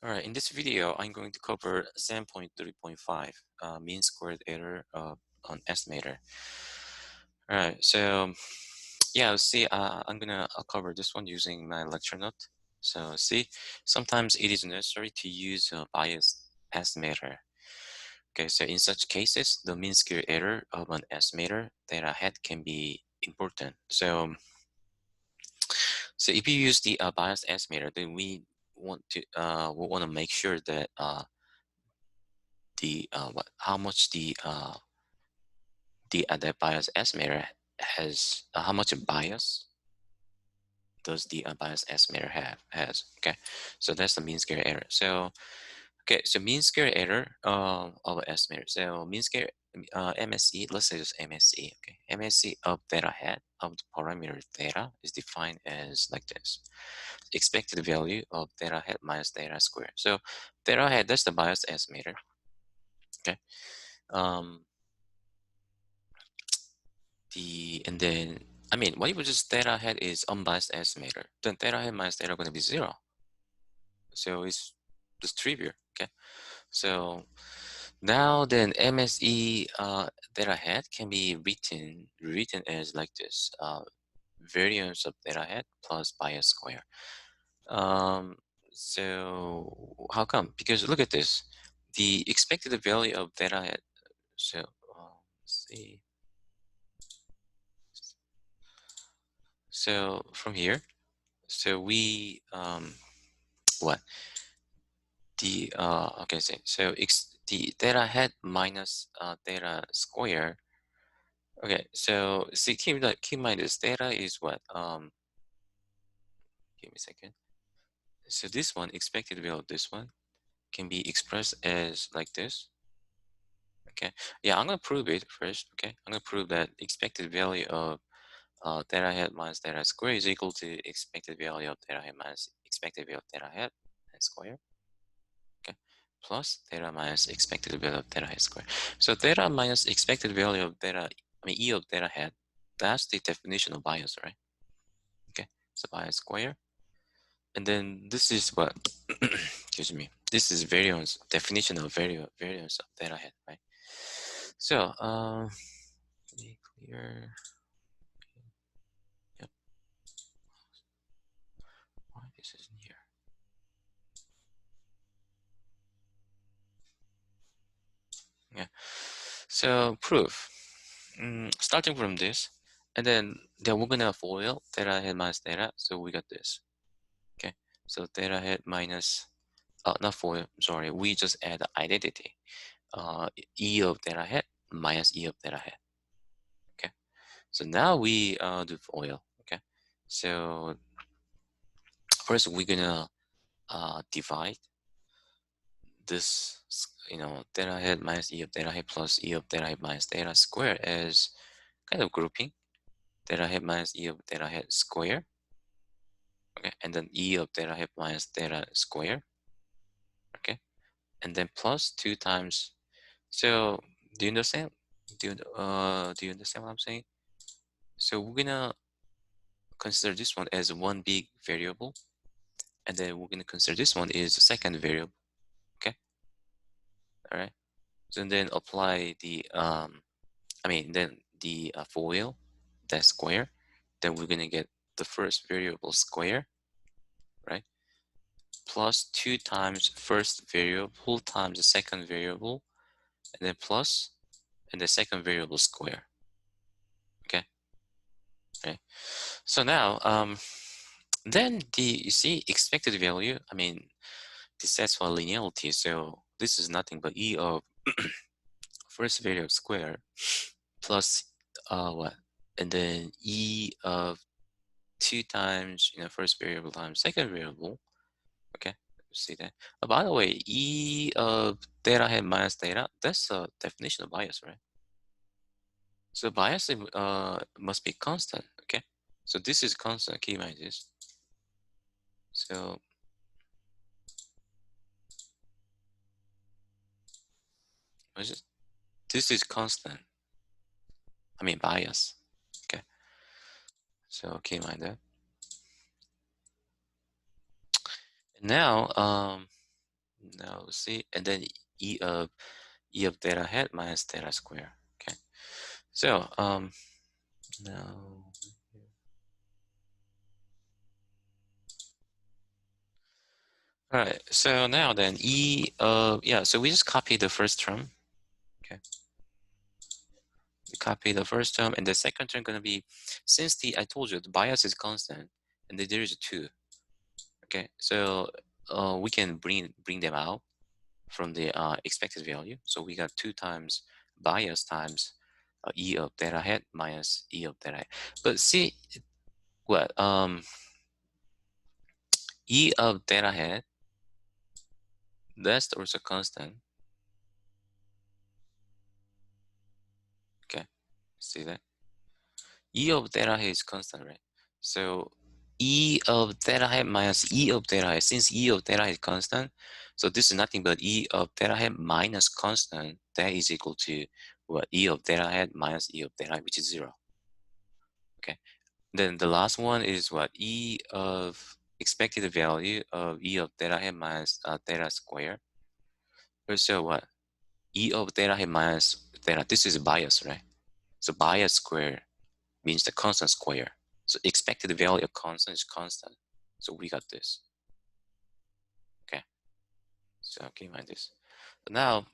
Alright, in this video, I'm going to cover 7.3.5 mean squared error on estimator. Alright, so yeah, see, I'm gonna cover this one using my lecture note. So see, sometimes it is necessary to use a biased estimator. Okay, so in such cases, the mean squared error of an estimator data head can be important. So if you use the bias estimator, then we want to make sure that how much the bias estimator has, how much bias does the bias estimator has. Okay, so that's the mean square error. So okay, so mean square error of an estimator. So mean square MSE, let's say just MSE. Okay, MSE of theta hat of the parameter theta is defined as like this: expected value of theta hat minus theta square. So theta hat, that's the bias estimator. Okay. Um, and then I mean, what if we just theta hat is unbiased estimator? Then theta hat minus theta going to be 0. So it's just trivial. Okay. So now then MSE theta hat can be written as like this: variance of theta hat plus bias square. Um, so how come? Because look at this, the expected value of theta hat. So let's see. So from here, so we what the okay, so the theta hat minus theta square. Okay, so see, keep in mind this theta is what give me a second. So this one, expected value of this one, can be expressed as like this. Okay, yeah, I'm gonna prove it first. Okay, I'm gonna prove that expected value of theta hat minus theta square is equal to expected value of theta hat minus expected value of theta hat square. Okay, plus theta minus expected value of theta hat square. So theta minus expected value of theta, I mean E of theta hat, that's the definition of bias, right? Okay, so bias square. And then this is what, excuse me, this is variance, definition of variance of theta hat, right? So, be clear. Yep. Why this isn't here? Yeah. So proof. Starting from this, and then we're gonna FOIL theta hat minus theta. So we got this. Okay. So theta hat minus not FOIL. Sorry, we just add the identity. E of theta hat minus E of theta hat. Okay. So now we do FOIL. Okay. So first we're gonna divide this, theta hat minus E of theta hat plus E of theta hat minus theta square as kind of grouping. Theta hat minus E of theta hat square. Okay, and then E of theta hat minus theta square. Okay, and then plus 2 times. So do you understand? Do you understand what I'm saying? So we're gonna consider this one as one big variable, and then we're gonna consider this one is the second variable. Okay, all right. So then apply the then the FOIL, that square. Then we're gonna get the first variable square, right? Plus 2 times first variable times the second variable, and then plus, and the second variable square. Okay. Okay. So now, then you see expected value. I mean, this sets for linearity. So this is nothing but E of first variable square plus what, and then E of 2 times first variable times second variable. Okay, see that. By the way, E of theta hat minus theta, that's a definition of bias, right? So bias must be constant. Okay, so this is constant. Keep in mind this. So this is constant. I mean bias. Okay, so keep in mind that. Now, now see, and then E of theta hat minus theta square. Okay. So now all right. So now then E of yeah. So we just copy the first term. Okay. We copy the first term, and the second term gonna be, since the I told you the bias is constant, and there is a 2. Okay. So we can bring them out from the expected value. So we got 2 times bias times E of theta hat minus E of theta hat. But see what E of theta hat, that's also constant. Okay, see that? E of theta hat is constant, right? So E of theta hat minus E of theta hat, since E of theta is constant, so this is nothing but E of theta hat minus constant, that is equal to what? E of theta hat minus E of theta hat, which is 0. Okay. Then the last one is what? E of expected value of E of theta hat minus theta square. So what? E of theta hat minus theta. This is bias, right? So bias square means the constant square. So expected value of constant is constant. So we got this. Okay. So keep in mind this. Now,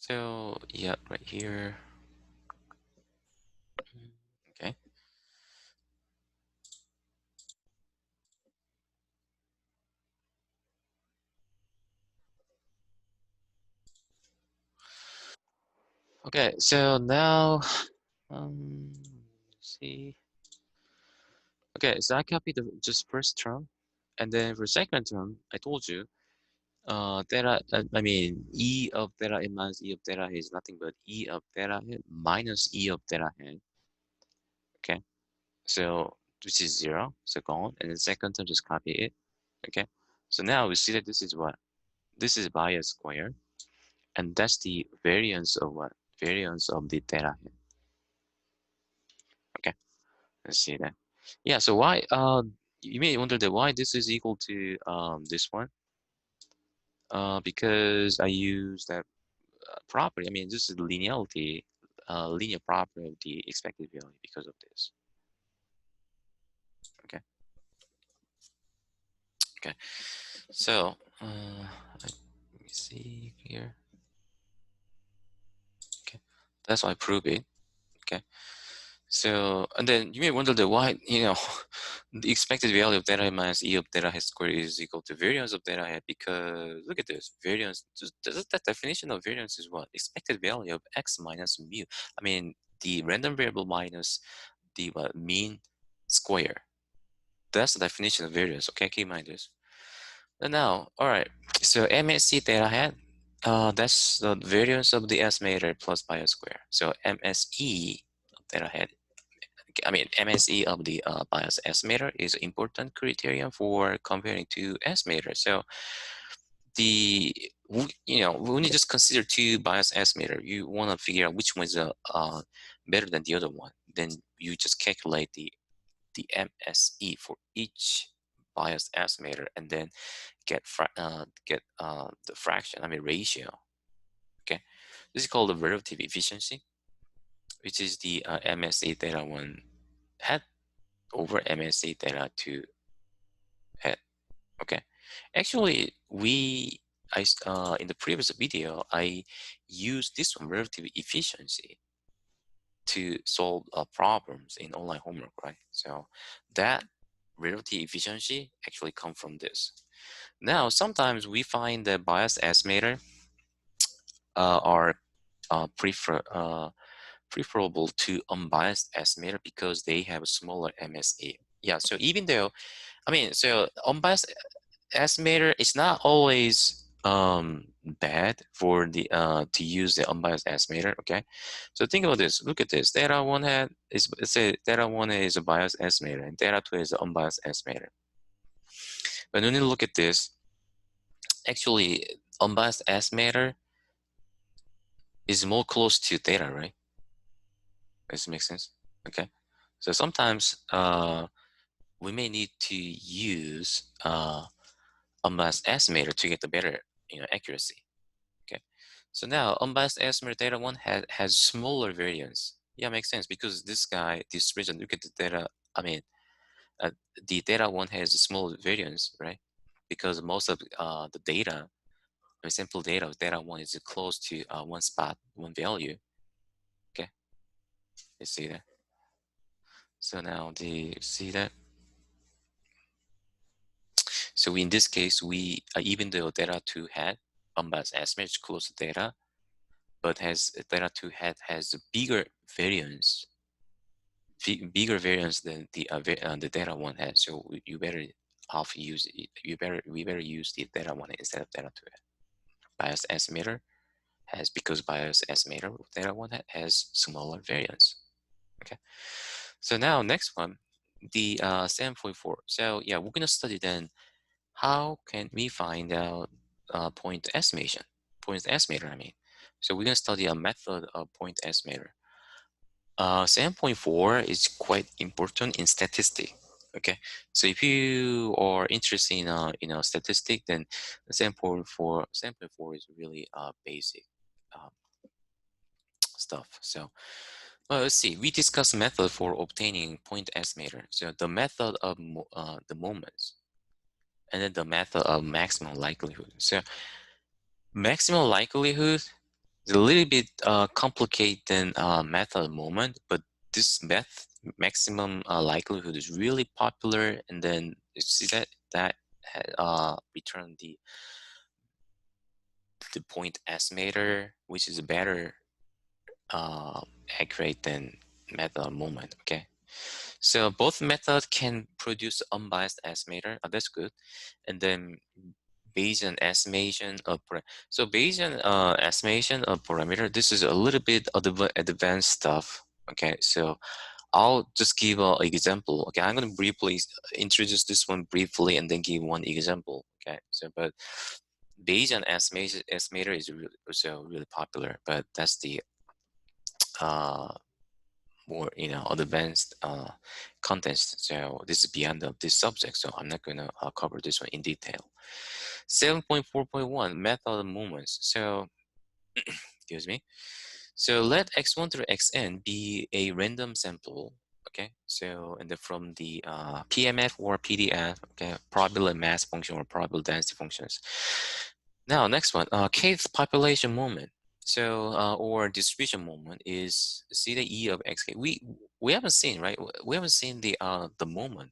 so yeah, right here. Okay. Okay. So now, let's see. Okay. So I copied the just first term, and then for second term, I told you theta, I mean, E of theta hat minus E of theta hat is nothing but E of theta hat minus E of theta hat. Okay, so which is 0, so gone. And then second term, just copy it. Okay, so now we see that this is what? This is bias square, and that's the variance of what? Variance of the theta hat. Okay, let's see that. Yeah, so why, you may wonder that why this is equal to this one. Because I use that property. I mean, this is linearity, linear property of the expected value because of this. Okay. Okay. So let me see here. Okay. That's why I prove it. Okay. So, and then you may wonder that why, the expected value of theta minus E of theta hat squared is equal to variance of theta hat, because look at this variance. That definition of variance is what? Expected value of x minus mu. I mean, the random variable minus the mean square. That's the definition of variance. Okay, keep in mind this. And now, all right. So MSE theta hat, that's the variance of the estimator plus bias square. So MSE of theta hat, I mean MSE of the bias estimator is important criterion for comparing two estimators. So the when you just consider two bias estimator, you want to figure out which one is better than the other one. Then you just calculate the MSE for each bias estimator, and then get the fraction, I mean ratio. Okay, this is called the relative efficiency, which is the MSE theta 1 hat over MSE theta 2 hat. Okay, actually in the previous video I used this one, relative efficiency, to solve problems in online homework, right? So that relative efficiency actually come from this. Now, sometimes we find that bias estimator are preferable to unbiased estimator because they have a smaller MSA. Yeah, so even though, I mean, so unbiased estimator is not always bad for the to use the unbiased estimator. Okay, so think about this. Look at this. Theta one hat is, let's say theta one is a biased estimator and theta two is an unbiased estimator. But when you look at this, actually unbiased estimator is more close to theta, right? Does this make sense? Okay. So sometimes we may need to use unbiased estimator to get the better accuracy. Okay, so now unbiased estimator data one has smaller variance. Yeah, makes sense because this guy, this region, look at the data. I mean, uh, the data one has a small variance, right? Because most of the data, the sample data of data one is close to one spot, one value. Okay, you see that? So now the see that. So in this case, we even though data two had unbiased estimate close to data, but has data two has a bigger variance, bigger variance than the data one has. So you better off use it. We better use the data one instead of data two. Bias estimator has because bias estimator data one has smaller variance. Okay. So now next one, the 7.4. So yeah, we're gonna study then how can we find out point estimation, point estimator. I mean, so we're gonna study a method of point estimator. 7.4 is quite important in statistic. Okay, so if you are interested in statistic, then 7.4 is really basic um, stuff. So well, let's see. We discussed method for obtaining point estimator. So the method of the moments, and then the method of maximum likelihood. So maximum likelihood is a little bit complicated than method moment, but this maximum likelihood is really popular. And then you see that return the point estimator, which is better accurate than method moment. Okay. So both methods can produce unbiased estimator. That's good. And then Bayesian estimation of so Bayesian estimation of parameter. This is a little bit of the advanced stuff. Okay, so I'll just give an example. Okay, I'm going to briefly introduce this one briefly and then give one example. Okay, so but Bayesian estimation estimator is really, also really popular, but that's the uh, more advanced contents. So this is beyond this subject, so I'm not going to cover this one in detail. 7.4.1 method of moments. So excuse me. So let x1 through xn be a random sample. Okay, so and then from the PMF or PDF, okay, probability mass function or probability density functions. Now next one, kth population moment. So or distribution moment is see the E of xk. We haven't seen, right? We haven't seen the moment,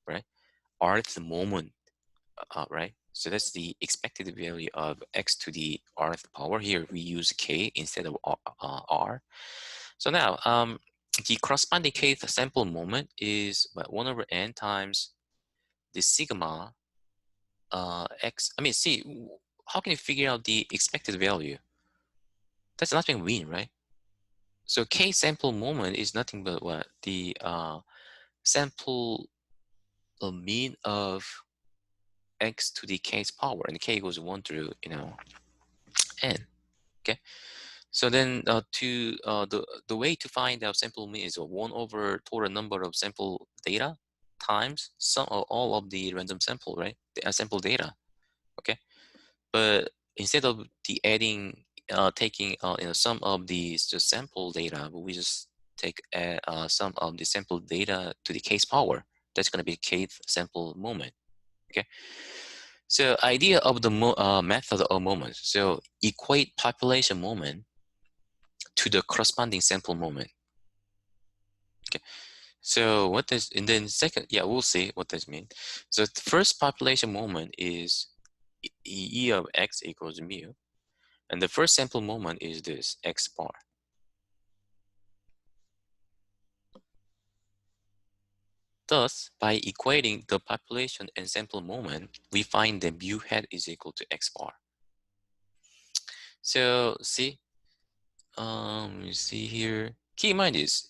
right? Rth moment, right? So that's the expected value of x to the rth power. Here we use k instead of r. So now the corresponding kth sample moment is 1 over n times the sigma x. I mean, see, how can you figure out the expected value? That's nothing mean, right? So k sample moment is nothing but what? The sample mean of x to the kth power, and k goes 1 through n. Okay, so then the way to find out sample mean is 1 over total number of sample data times some or all of the random sample, right? The sample data. Okay, but instead of the adding taking some of these just sample data, but we just take some of the sample data to the case power. That's going to be kth sample moment. Okay, so idea of the method of moments. So equate population moment to the corresponding sample moment. Okay, so what does, and then second, yeah, we'll see what this means. So the first population moment is E of x equals mu, and the first sample moment is this x bar. Thus, by equating the population and sample moment, we find that mu hat is equal to x bar. So see, you see here, keep in mind is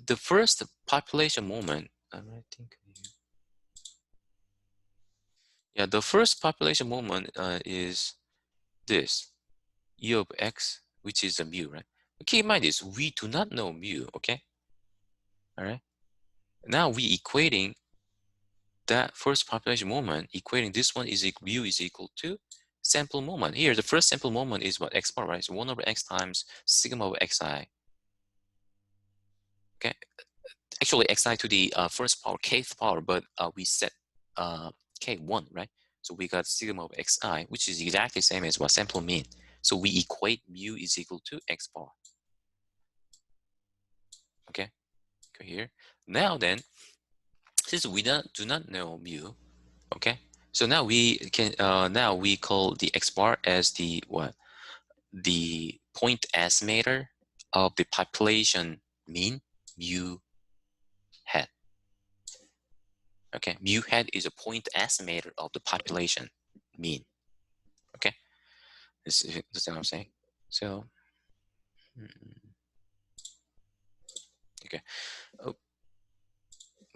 the first population moment, yeah, the first population moment is this, E of x, which is a mu, right? Keep in mind is we do not know mu, okay? All right. Now we equating that first population moment, equating this one is mu is equal to sample moment. Here, the first sample moment is what? X bar, right? So 1 over x times sigma over xi. Okay, actually xi to the first power, kth power, but we set k1, right? So we got sigma of xi, which is exactly the same as what? Sample mean. So we equate mu is equal to x bar. Okay, go here. Now then, since we do not know mu, okay, so now we can now we call the x bar as the what? The point estimator of the population mean mu hat. Okay, mu hat is a point estimator of the population mean. Okay, this is what I'm saying. So, okay. Oh,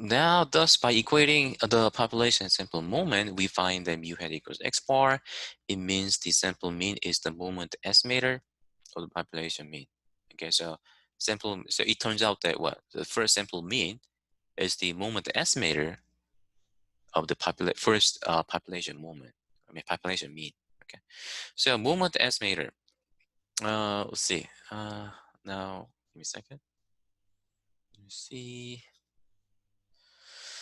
now, thus, by equating the population sample moment, we find that mu hat equals x bar. It means the sample mean is the moment estimator of the population mean. Okay, so so it turns out that what the first sample mean is the moment estimator of the first population moment. I mean population mean. Okay, so moment estimator. Let's see. Now give me a second. Let me see.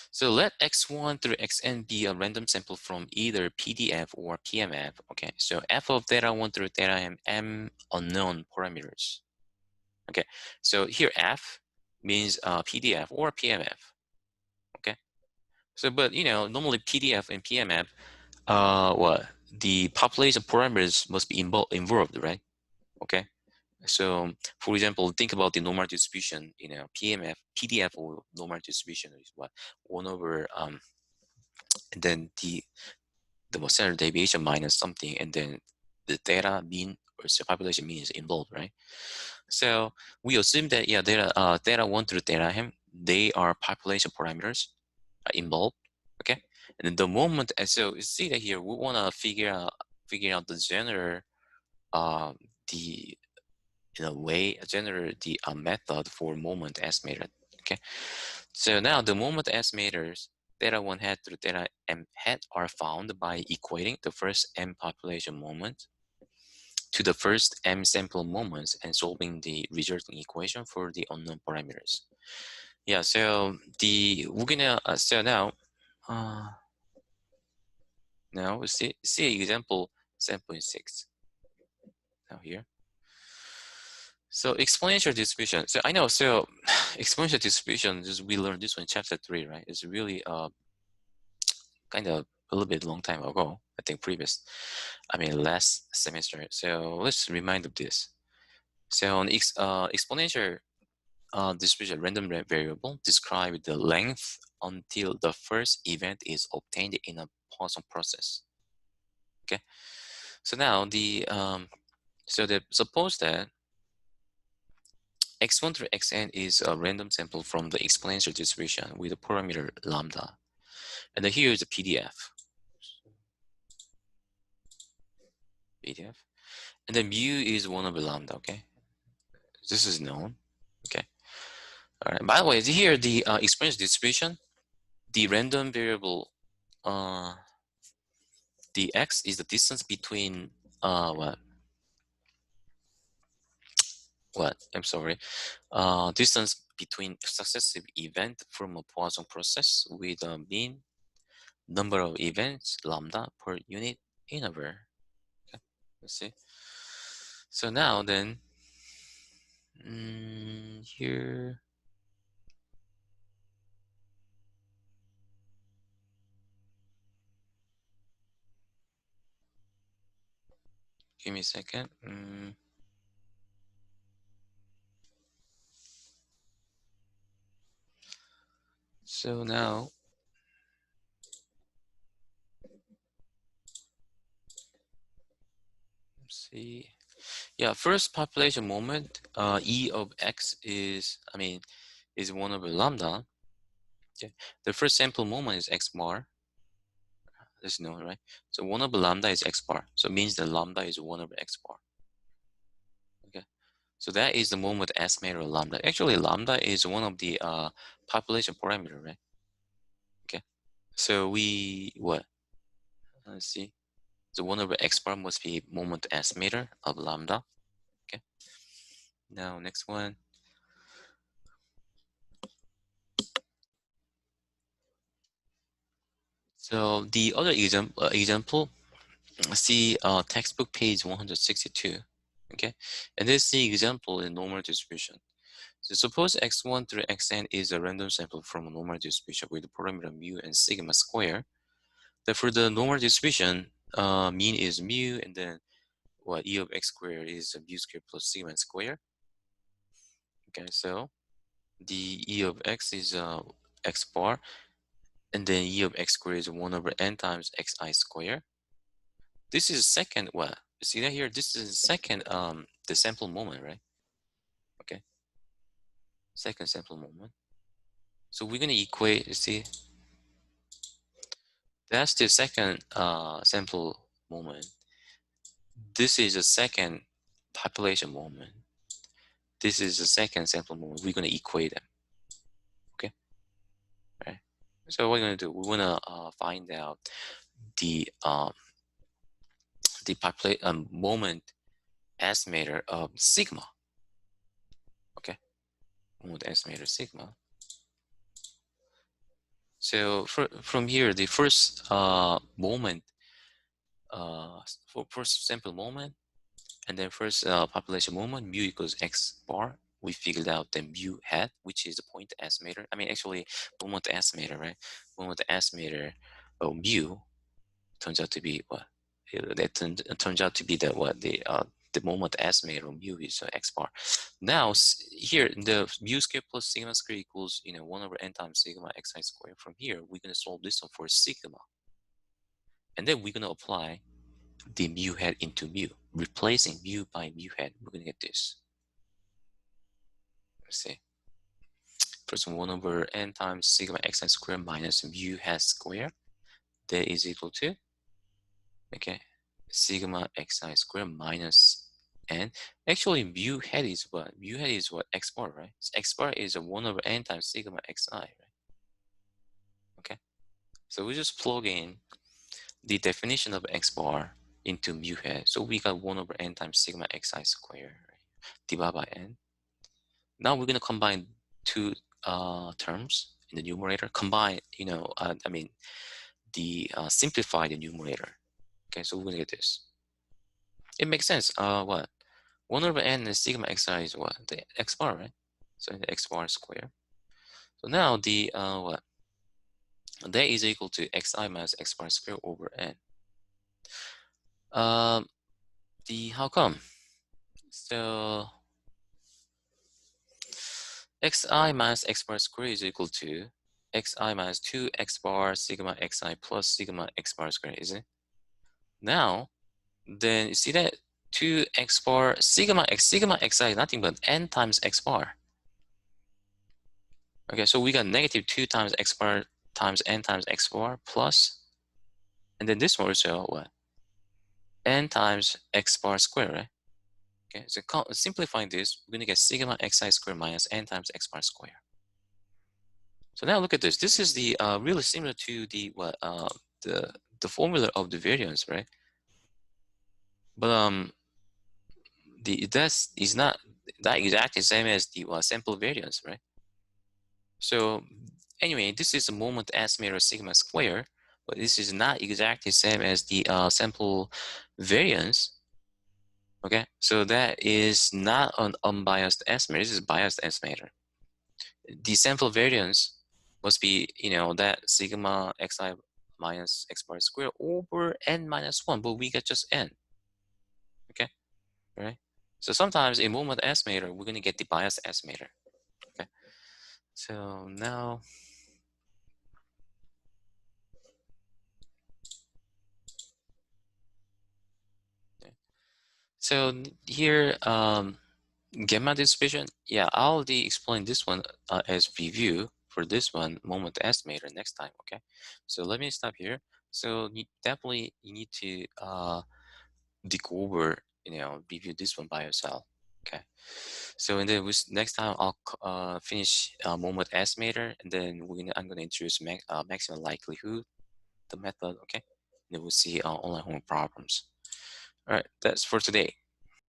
So let x1 through xn be a random sample from either PDF or PMF. Okay, so f of theta 1 through theta m unknown parameters. Okay, so here f means PDF or PMF. Okay, so but you know normally PDF and PMF, what the population parameters must be involved, right? Okay, so for example, think about the normal distribution. You know, PMF, PDF or normal distribution is what 1 over and then the standard deviation minus something, and then the data mean or population mean is involved, right? So we assume that yeah, data 1 through data m, they are population parameters involved. Okay, and then the moment, and so you see that here we want to figure out the general the in a way generate the method for moment estimator. Okay, so now the moment estimators theta 1 hat through theta m hat are found by equating the first m population moment to the first m sample moments and solving the resulting equation for the unknown parameters. Yeah, so we're gonna so uh, now we see example 7.6 now here. So exponential distribution. So I know. So exponential distribution. Just we learned this one in chapter 3, right? It's really kind of a little bit long time ago. I think last semester. So let's remind of this. So on exponential distribution, random variable describe the length until the first event is obtained in a Poisson process. Okay. So now suppose that x1 through xn is a random sample from the exponential distribution with a parameter lambda. And then here is the PDF. And then mu is 1 over lambda, okay? This is known, okay? All right, by the way, here the exponential distribution, the random variable, the x is the distance between, I'm sorry, distance between successive event from a Poisson process with a mean number of events lambda per unit interval. Okay, let's see. So now then, here, give me a second. So now, let's see. Yeah, first population moment, E of x is 1 over lambda. Okay. The first sample moment is x bar. That's known, right? So 1 over lambda is x bar. So it means the lambda is 1 over x bar. Okay. So that is the moment estimator of lambda. Actually, lambda is one of the population parameter, right? Okay. So we what? Let's see. So 1 over x bar must be moment estimator of lambda. Okay. Now next one. So the other example, see textbook page 162. Okay, and this is the example in normal distribution. So suppose x1 through xn is a random sample from a normal distribution with parameter mu and sigma square. Therefore, the normal distribution mean is mu, and then what e of x squared is mu squared plus sigma square. Okay, so the e of x is x bar, and then e of x squared is 1 over n times xi square. This is second, what? See that here? This is second, the sample moment, right? Okay, second sample moment. So we're gonna equate, you see, that's the second sample moment. This is a second population moment. This is the second sample moment. We're gonna equate them, okay? Right. So what we're gonna do, we wanna find out the moment estimator of sigma, okay? Moment estimator sigma. So from here, the first moment, for first sample moment, and then first population moment, mu equals x bar. We figured out the mu hat, which is the point estimator. I mean, actually, moment estimator, right? Moment estimator of mu turns out to be what? That turns out to be the moment estimator of mu is x bar. Now here the mu square plus sigma square equals 1 over n times sigma xi square. From here we're gonna solve this one for sigma, and then we're gonna apply the mu hat into mu, replacing mu by mu hat. We're gonna get this. Let's see. First 1 over n times sigma xi square minus mu hat square. That is equal to, okay, sigma xi square minus n. Actually, mu hat is what? Mu hat is what? X bar, right? So x bar is a 1 over n times sigma xi, right? Okay. So we just plug in the definition of x bar into mu hat. So we got 1 over n times sigma xi square, right? Divided by n. Now we're going to combine two terms in the numerator. Combine, I mean, simplify the numerator. Okay, so we're going to get this. It makes sense. What? 1 over n and sigma xi is what? The x bar, right? So the x bar square. So now the, what? That is equal to xi minus x bar square over n. How come? So xi minus x bar square is equal to xi minus 2 x bar sigma xi plus sigma x bar square, is it? Now, then you see that 2 x bar sigma xi is nothing but n times x bar. Okay, so we got negative 2 times x bar times n times x bar plus, and then this one also what? N times x bar square, right? Okay, so simplifying this, we're gonna get sigma xi square minus n times x bar square. So now look at this. This is the really similar to the the formula of the variance, right? But that is not that exactly same as the sample variance, right? So anyway, this is a moment estimator sigma square, but this is not exactly same as the sample variance. Okay, so that is not an unbiased estimator. This is biased estimator. The sample variance must be, that sigma xi minus x bar square over n minus 1, but we get just n. Okay, right? So sometimes in moment estimator, we're going to get the bias estimator. Okay, so now, okay. So here, gamma distribution, yeah, I'll explain this one as review for this one moment estimator next time. Okay, so let me stop here. So you need to dig over, review this one by yourself. Okay. So and then next time I'll finish moment estimator, and then I'm gonna introduce maximum likelihood, the method. Okay. And then we'll see online homework problems. All right. That's for today.